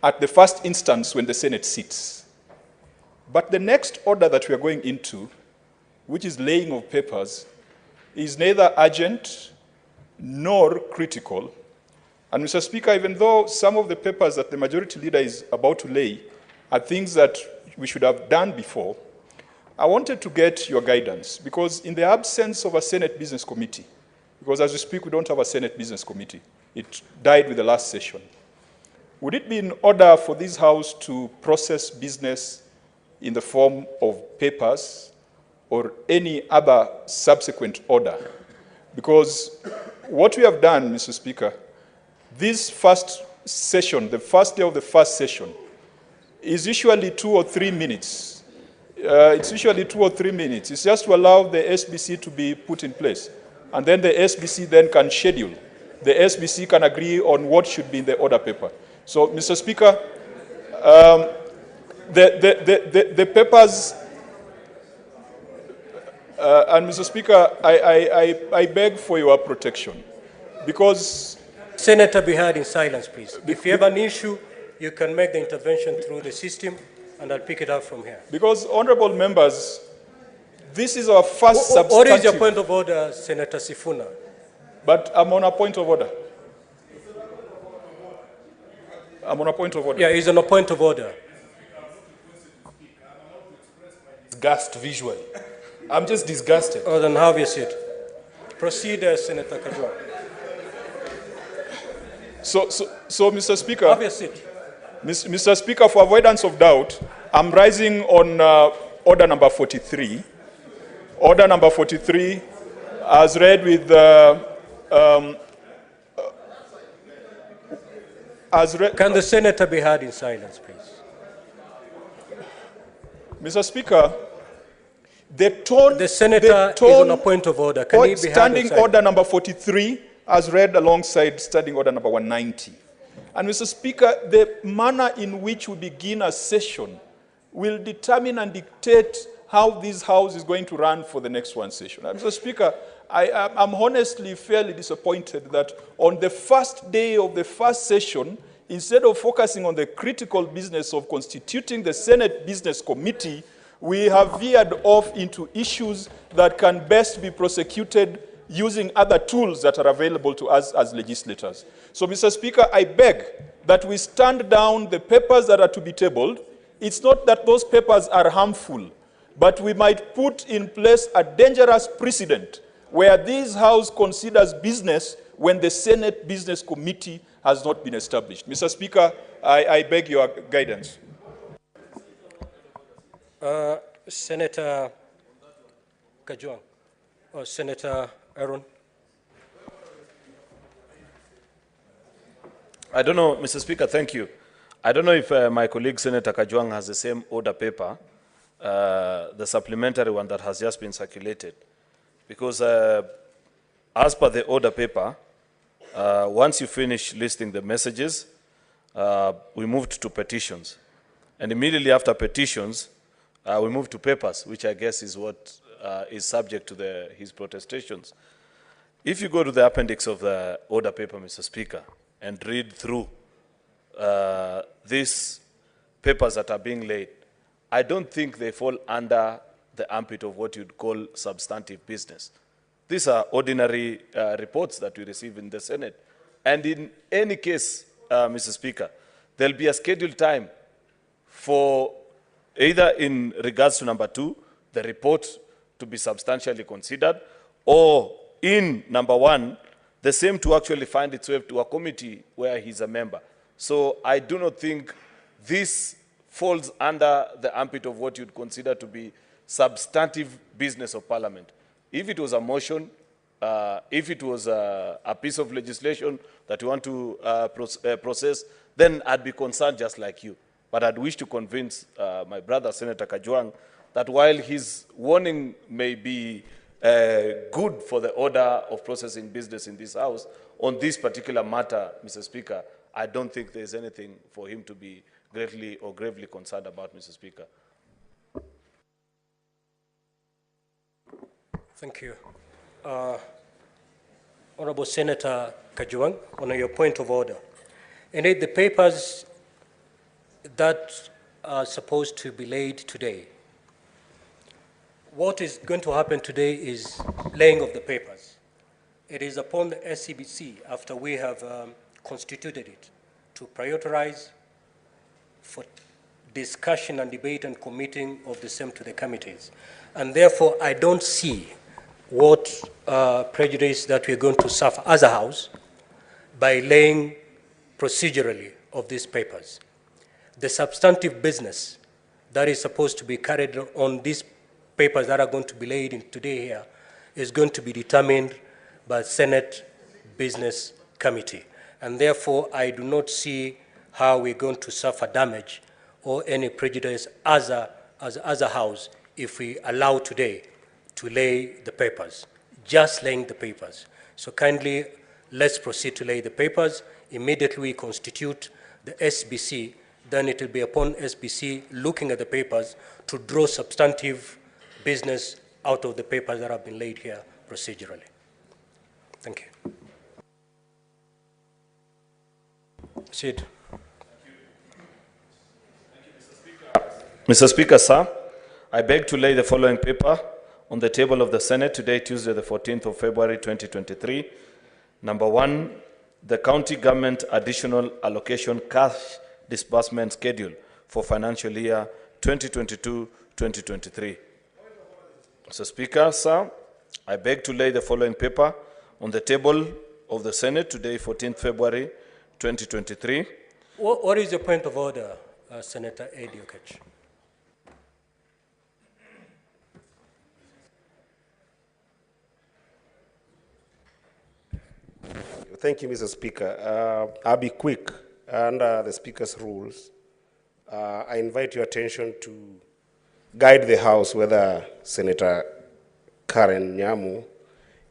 at the first instance when the Senate sits. But the next order that we are going into, which is laying of papers, is neither urgent nor critical. And Mr. Speaker, even though some of the papers that the majority leader is about to lay are things that we should have done before, I wanted to get your guidance, because in the absence of a Senate Business Committee, because as we speak, we don't have a Senate Business Committee. It died with the last session. Would it be in order for this House to process business in the form of papers or any other subsequent order? Because what we have done, Mr. Speaker, this first session, the first day of the first session, is usually 2 or 3 minutes. It's usually 2 or 3 minutes. It's just to allow the SBC to be put in place. And then the SBC then can schedule. The SBC can agree on what should be in the order paper. So, Mr. Speaker, the papers, and Mr. Speaker, I beg for your protection, because... Senator, be heard in silence, please. If you have an issue, you can make the intervention through the system, and I'll pick it up from here. Because, honorable members, this is our first substantive... What is your point of order, Senator Sifuna? But I'm on a point of order. I'm on a point of order. Yeah, he's on a point of order. Disgust visually. I'm just disgusted. Oh, then have your seat. Proceed, Senator Kajwang. So, Mr. Speaker, have your seat. Mr. Speaker, for avoidance of doubt, I'm rising on order number 43. Order number 43, as read with Can the senator be heard in silence, please? Mr. Speaker, the senator is on a point of order. Can he be heard in silence? Standing order number 43, as read alongside standing order number 190. And Mr. Speaker, the manner in which we begin a session will determine and dictate how this House is going to run for the next one session. And Mr. Speaker, I'm honestly fairly disappointed that on the first day of the first session, instead of focusing on the critical business of constituting the Senate Business Committee, we have veered off into issues that can best be prosecuted using other tools that are available to us as legislators. So, Mr. Speaker, I beg that we stand down the papers that are to be tabled. It's not that those papers are harmful, but we might put in place a dangerous precedent where this House considers business when the Senate Business Committee has not been established. Mr. Speaker, I beg your guidance. Senator Kajwang, or Senator Aaron. I don't know, Mr. Speaker, thank you. I don't know if my colleague Senator Kajwang has the same order paper, the supplementary one that has just been circulated. Because as per the order paper, once you finish listing the messages, we moved to petitions. And immediately after petitions, we moved to papers, which I guess is what is subject to his protestations. If you go to the appendix of the order paper, Mr. Speaker, and read through these papers that are being laid, I don't think they fall under the ambit of what you'd call substantive business. These are ordinary reports that we receive in the Senate. And in any case, Mr. Speaker, there'll be a scheduled time for either in regards to number 2, the report to be substantially considered, or in number 1, the same to actually find its way to a committee where he's a member. So I do not think this falls under the ambit of what you'd consider to be substantive business of Parliament. If it was a motion, if it was a piece of legislation that you want to process, then I'd be concerned just like you. But I'd wish to convince my brother, Senator Kajwang, that while his warning may be good for the order of processing business in this House, on this particular matter, Mr. Speaker, I don't think there's anything for him to be greatly or gravely concerned about, Mr. Speaker. Thank you. Honorable Senator Kajwang, on your point of order. Indeed, the papers that are supposed to be laid today. What is going to happen today is laying of the papers. It is upon the SCBC, after we have constituted it, to prioritize for discussion and debate and committing of the same to the committees. And therefore, I don't see what prejudice that we're going to suffer as a House by laying procedurally of these papers. The substantive business that is supposed to be carried on these papers that are going to be laid in today here is going to be determined by Senate Business Committee. And therefore, I do not see how we're going to suffer damage or any prejudice as a House if we allow today to lay the papers, just laying the papers. So kindly, let's proceed to lay the papers. Immediately we constitute the SBC, then it will be upon SBC looking at the papers to draw substantive business out of the papers that have been laid here procedurally. Thank you. Sid. Mr. Speaker, sir, I beg to lay the following paper on the table of the Senate today, Tuesday, the 14th of February, 2023. Number 1, the county government additional allocation cash disbursement schedule for financial year 2022-2023. Mr. Speaker, sir, I beg to lay the following paper on the table of the Senate today, 14th February, 2023. What is your point of order, Senator Eddie Okech? Thank you, Mr. Speaker. I'll be quick. Under the Speaker's rules, I invite your attention to guide the House whether Senator Karen Nyamu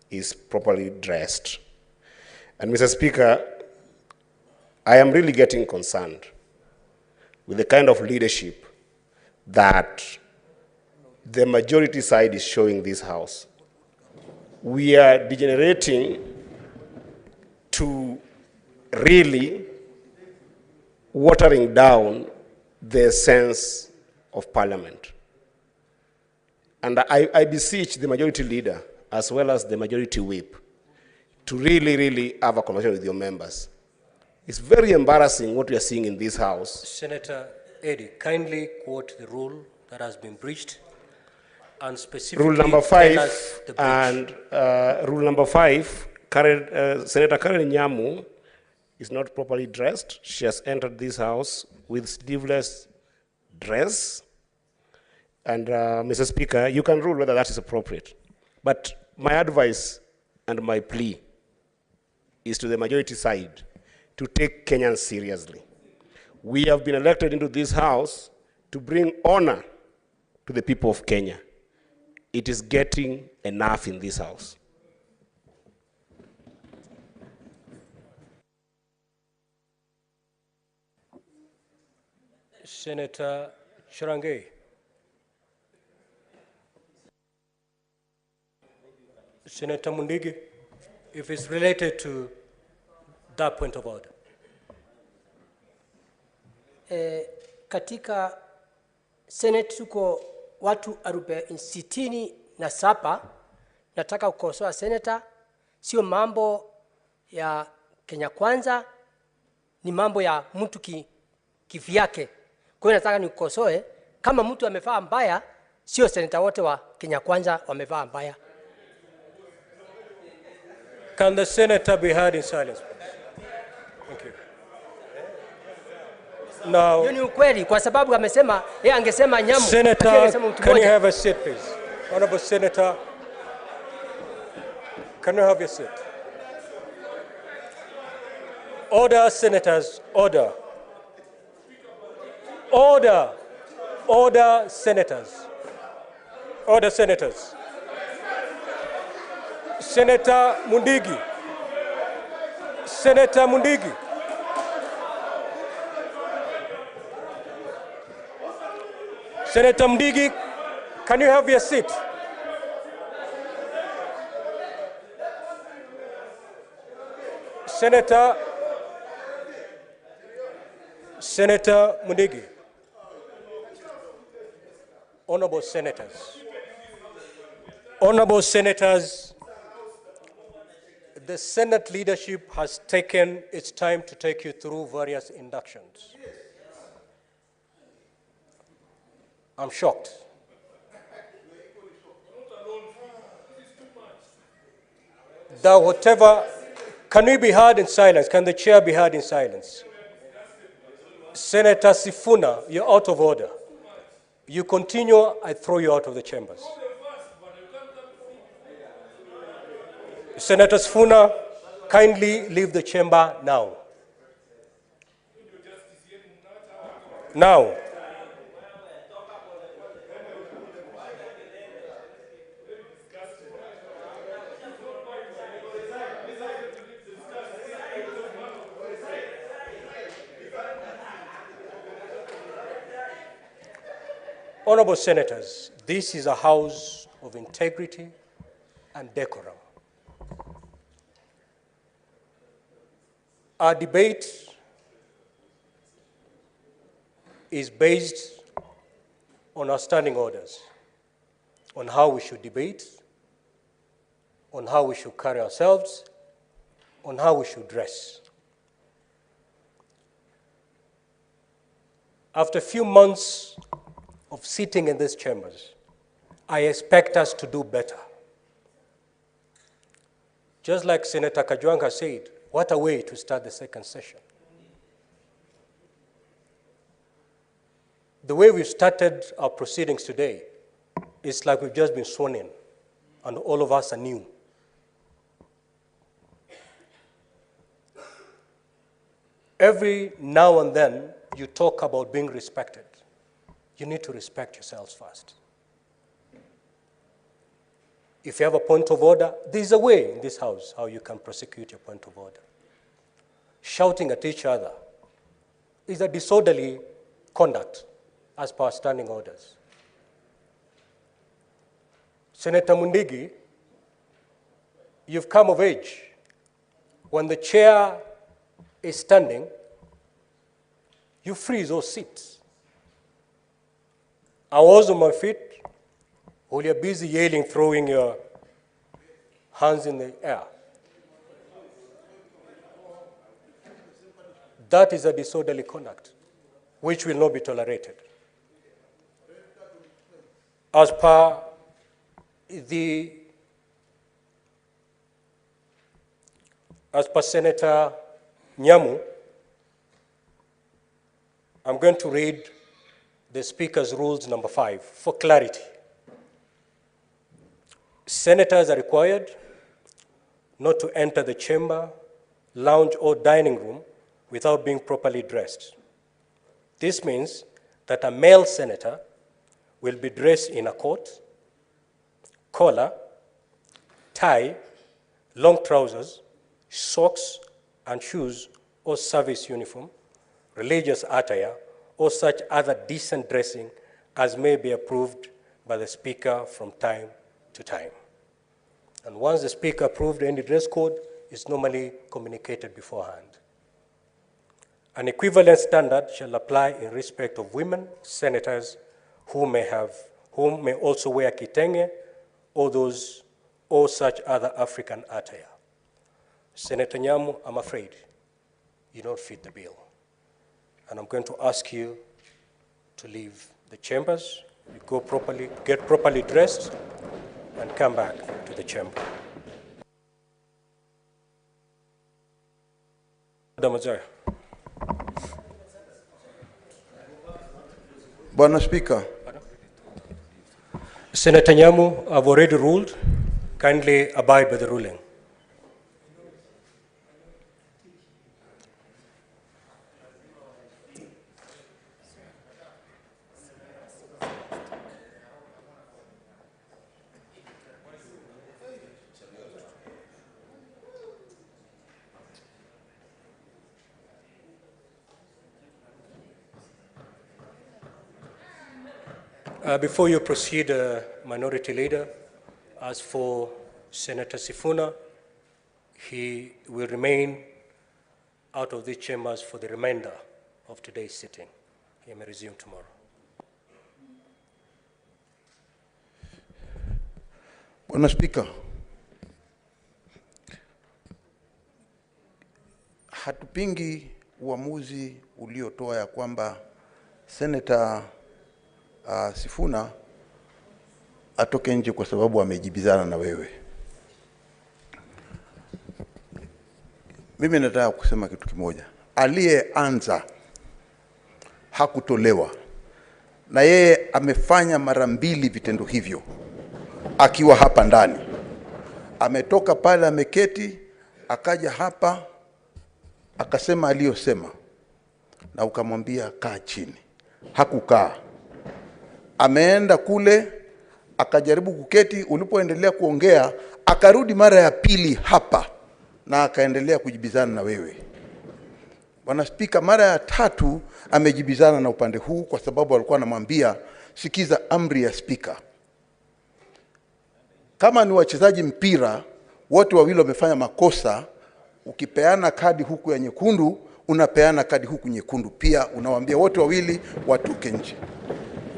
is properly dressed. And Mr. Speaker, I am really getting concerned with the kind of leadership that the majority side is showing this House. We are degenerating to really watering down the sense of parliament. And I beseech the majority leader as well as the majority whip to really have a conversation with your members. It's very embarrassing what we are seeing in this House. Senator Eddie, kindly quote the rule that has been breached and specifically Rule number tell us the breach. and rule number 5, Senator Karen Nyamu is not properly dressed. She has entered this House with sleeveless dress. And Mr. Speaker, you can rule whether that is appropriate. But my advice and my plea is to the majority side to take Kenyans seriously. We have been elected into this House to bring honor to the people of Kenya. It is getting enough in this House. Senator Chirange. Senator Mundigi, if it's related to that point of order. Katika Senate tuko watu 67. Nataka kukosoa Senator, sio mambo ya Kenya Kwanza, ni mambo ya mtu kivyake. Kwa hiyo nataka nikukosoe, kama mtu amevaa mbaya, sio Senator wote wa Kenya Kwanza wamevaa mbaya. Can the senator be heard in silence, please? Thank you. Now, Hiyo ni ukweli kwa sababu amesema yeye angesema Nyamu. Senator, can you have a seat, please? Honorable Senator, can you have your seat? Order, senators, order. Order. Order, senators. Order, senators. Senator Mundigi. Senator Mundigi. Senator Mundigi, can you have your seat? Senator Mundigi. Honorable Senators, the Senate leadership has taken its time to take you through various inductions. I'm shocked. That whatever, can we be heard in silence? Can the chair be heard in silence? Senator Sifuna, you're out of order. You continue, I throw you out of the chambers. Senator Sifuna, kindly leave the chamber now. Now. Honorable Senators, this is a house of integrity and decorum. Our debate is based on our standing orders, on how we should debate, on how we should carry ourselves, on how we should dress. After a few months of sitting in these chambers, I expect us to do better. Just like Senator Kajwanga said, what a way to start the second session. The way we've started our proceedings today is like we've just been sworn in, and all of us are new. Every now and then, you talk about being respected. You need to respect yourselves first. If you have a point of order, there's a way in this house how you can prosecute your point of order. Shouting at each other is a disorderly conduct as per standing orders. Senator Mundigi, you've come of age. When the chair is standing, you freeze or sit. I was on my feet while you're busy yelling, throwing your hands in the air. That is a disorderly conduct, which will not be tolerated. As per Senator Nyamu, I'm going to read the Speaker's Rules number 5 for clarity. Senators are required not to enter the chamber, lounge, or dining room without being properly dressed. This means that a male senator will be dressed in a coat, collar, tie, long trousers, socks and shoes or service uniform, religious attire, or such other decent dressing as may be approved by the Speaker from time to time. And once the Speaker approved any dress code, it's normally communicated beforehand. An equivalent standard shall apply in respect of women senators who may also wear kitenge or such other African attire. Senator Nyamu, I'm afraid you don't fit the bill. And I'm going to ask you to leave the chambers, you go properly, get properly dressed, and come back to the chamber. Bwana Speaker. Senator Nyamu, I've already ruled. Kindly abide by the ruling. Before you proceed, Minority Leader, as for Senator Sifuna, he will remain out of these chambers for the remainder of today's sitting. He may resume tomorrow. Bwana Spika, hatupingi uamuzi uliotoa ya kwamba Senator Sifuna atoke nje kwa sababu amejibizana na wewe. Mimi nataka kusema kitu kimoja. Aliyeanza hakutolewa, na yeye amefanya mara mbili vitendo hivyo akiwa hapa ndani. Ametoka pale ameketi, akaja hapa akasema aliyosema, na ukamwambia kaa chini. Hakukaa. Ameenda kule akajaribu kuketi, ulipoendelea kuongea akarudi mara ya pili hapa na akaendelea kujibizana na wewe. Bwana Spika, mara ya tatu amejibizana na upande huu kwa sababu alikuwa anamwambia sikiza amri ya Spika. Kama ni wachezaji mpira, wote wawili wamefanya makosa, ukipeana kadi huku ya nyekundu, unapeana kadi huku nyekundu pia, unawaambia wote wawili watoke nje.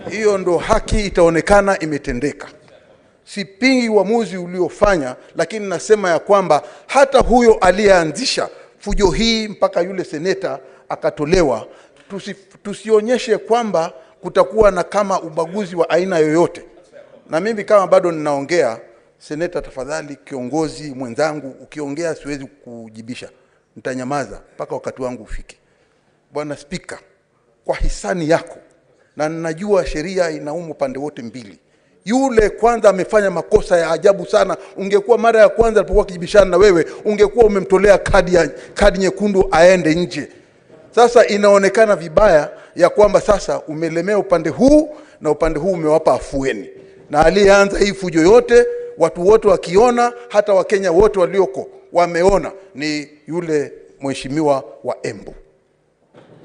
Hiyo ndo haki itaonekana imetendeka. Sipingi uamuzi uliofanya, lakini nasema ya kwamba hata huyo aliyeanzisha fujo hii mpaka yule seneta akatolewa, tusionyeshe kwamba kutakuwa na kama ubaguzi wa aina yoyote. Na mimi kama bado ninaongea, seneta tafadhali, kiongozi mwenzangu, ukiongea siwezi kujibisha. Nitanyamaza mpaka wakati wangu ufike. Bwana Spika, kwa hisani yako, na ninajua sheria inaumu pande wote mbili, yule kwanza amefanya makosa ya ajabu sana. Ungekuwa mara ya kwanza alipokuwa kijibishana na wewe, ungekuwa umemtolea kadi nyekundu aende nje. Sasa inaonekana vibaya ya kwamba sasa umelemea upande huu na upande huu umewapa afueni. Na aliyeanza hii fujo yote, watu wote wakiona, hata Wakenya wote walioko wameona, ni yule mheshimiwa wa Embu.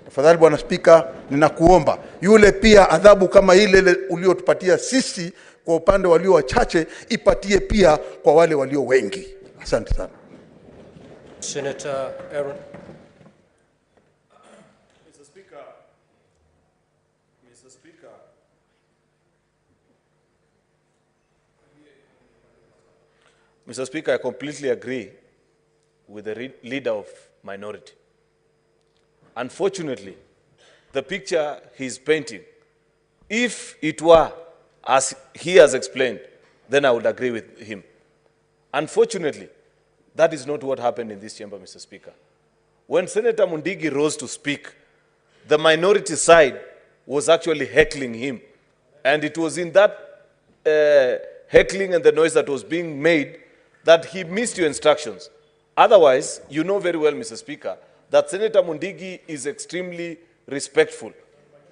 Tafadhali Bwana Spika, ninakuomba yule pia adhabu kama ile uliotupatia sisi kwa upande walio wachache ipatie pia kwa wale walio wengi. Asante sana. Senator Aaron. Mr. Speaker, I completely agree with the leader of minority. Unfortunately, the picture he's painting, if it were as he has explained, then I would agree with him. Unfortunately, that is not what happened in this chamber, Mr. Speaker. When Senator Mundigi rose to speak, the minority side was actually heckling him. And it was in that heckling and the noise that was being made that he missed your instructions. Otherwise, you know very well, Mr. Speaker, that Senator Mundigi is extremely respectful.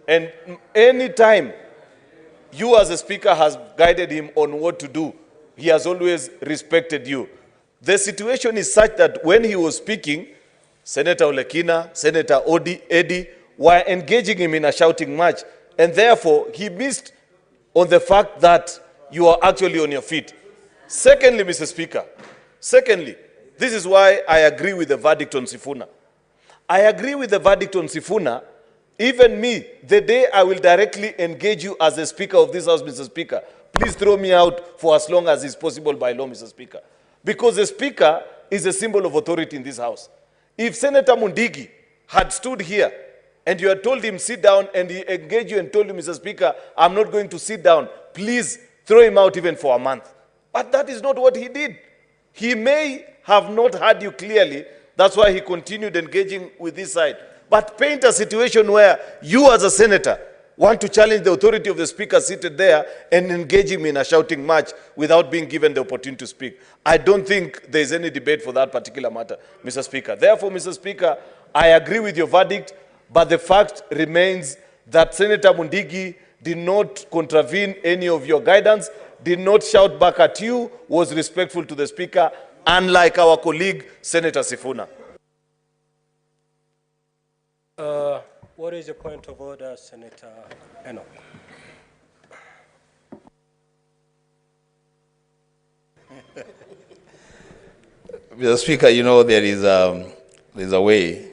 And any time you as a speaker has guided him on what to do, he has always respected you. The situation is such that when he was speaking, Senator Olekina, Senator Eddie were engaging him in a shouting match, and therefore he missed on the fact that you are actually on your feet. Secondly, Mr. Speaker, this is why I agree with the verdict on Sifuna. I agree with the verdict on Sifuna. Even me, the day I will directly engage you as a speaker of this house, Mr. Speaker, please throw me out for as long as is possible by law, Mr. Speaker. Because the speaker is a symbol of authority in this house. If Senator Mundigi had stood here and you had told him sit down and he engaged you and told you, Mr. Speaker, I'm not going to sit down, please throw him out even for a month. But that is not what he did. He may have not heard you clearly. That's why he continued engaging with this side. But paint a situation where you as a senator want to challenge the authority of the speaker seated there and engage him in a shouting match without being given the opportunity to speak. I don't think there is any debate for that particular matter, Mr. Speaker. Therefore, Mr. Speaker, I agree with your verdict, but the fact remains that Senator Mundigi did not contravene any of your guidance, did not shout back at you, was respectful to the speaker, unlike our colleague, Senator Sifuna. What is your point of order, Senator Enoch? Mr. Speaker, you know there's a way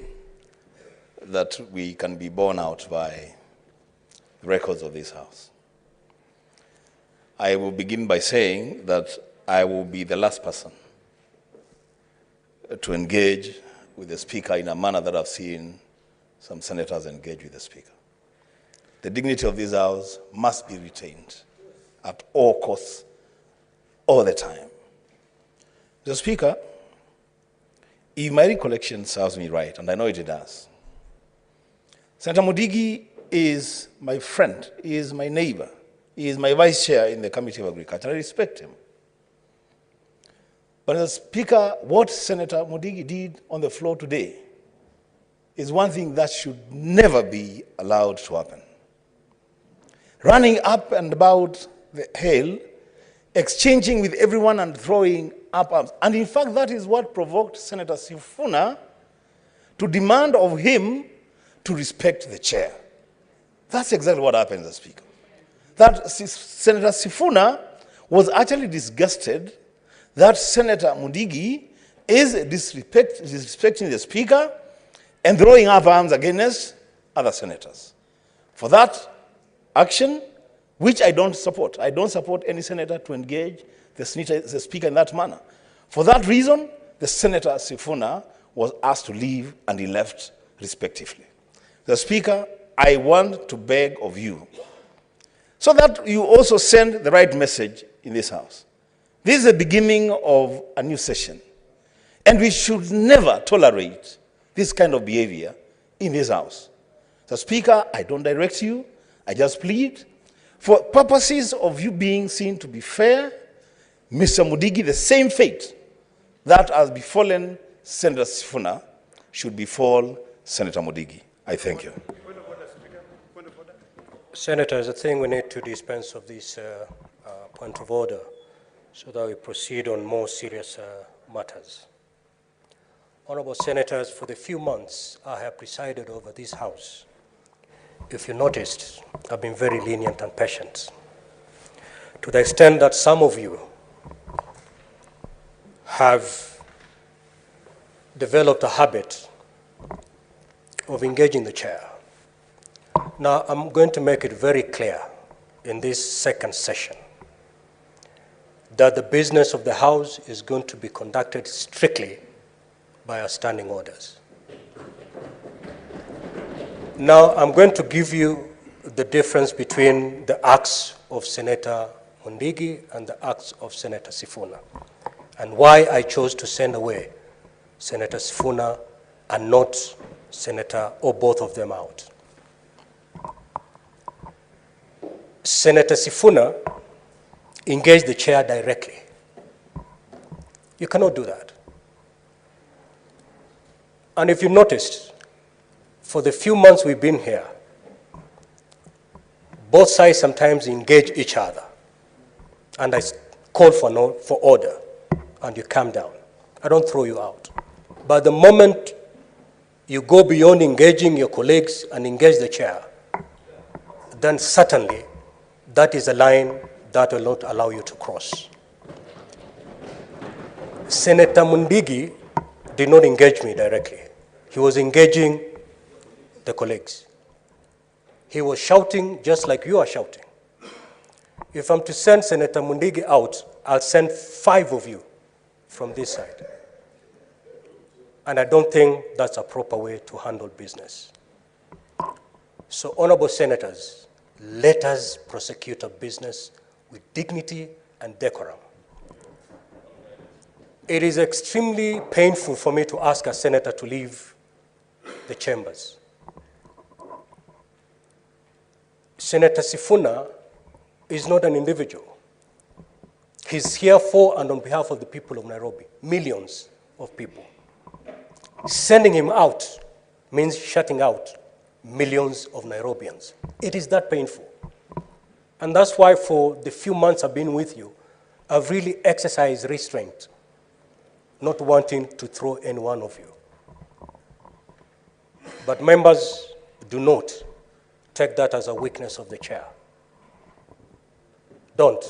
that we can be borne out by the records of this House. I will begin by saying that I will be the last person to engage with the Speaker in a manner that I've seen some senators engage with the Speaker. The dignity of this House must be retained at all costs, all the time. The Speaker, if my recollection serves me right, and I know it does, Senator Mudigi is my friend, he is my neighbor, he is my vice chair in the Committee of Agriculture. I respect him. But as Speaker, what Senator Mudigi did on the floor today is one thing that should never be allowed to happen. Running up and about the Hill, exchanging with everyone and throwing up arms. And in fact, that is what provoked Senator Sifuna to demand of him to respect the chair. That's exactly what happened, Mr. Speaker. That Senator Sifuna was actually disgusted that Senator Mudigi is disrespecting the Speaker and throwing up arms against other senators. For that action, which I don't support any senator to engage the Speaker in that manner. For that reason, the Senator Sifuna was asked to leave, and he left respectively. The Speaker, I want to beg of you, so that you also send the right message in this House. This is the beginning of a new session, and we should never tolerate this kind of behavior in this House. The Speaker, I don't direct you, I just plead, for purposes of you being seen to be fair, Mr. Mudigi, the same fate that has befallen Senator Sifuna should befall Senator Mudigi. I thank you. Senators, I think we need to dispense of this point of order so that we proceed on more serious matters. Honorable Senators, for the few months I have presided over this House, if you noticed, I've been very lenient and patient, to the extent that some of you have developed a habit of engaging the chair. Now, I'm going to make it very clear in this second session that the business of the House is going to be conducted strictly by our standing orders. Now, I'm going to give you the difference between the acts of Senator Mudigi and the acts of Senator Sifuna, and why I chose to send away Senator Sifuna and not Senator or both of them out. Senator Sifuna engaged the chair directly. You cannot do that. And if you noticed, for the few months we've been here, both sides sometimes engage each other. And I call for order, and you calm down. I don't throw you out. But the moment you go beyond engaging your colleagues and engage the chair, then certainly that is a line that will not allow you to cross. Senator Mudigi did not engage me directly. He was engaging the colleagues. He was shouting just like you are shouting. If I'm to send Senator Mudigi out, I'll send 5 of you from this side. And I don't think that's a proper way to handle business. So, honorable senators, let us prosecute our business with dignity and decorum. It is extremely painful for me to ask a senator to leave the chambers. Senator Sifuna is not an individual. He's here for and on behalf of the people of Nairobi, millions of people. Sending him out means shutting out millions of Nairobians. It is that painful. And that's why for the few months I've been with you, I've really exercised restraint, not wanting to throw any one of you. But members, do not take that as a weakness of the chair. Don't.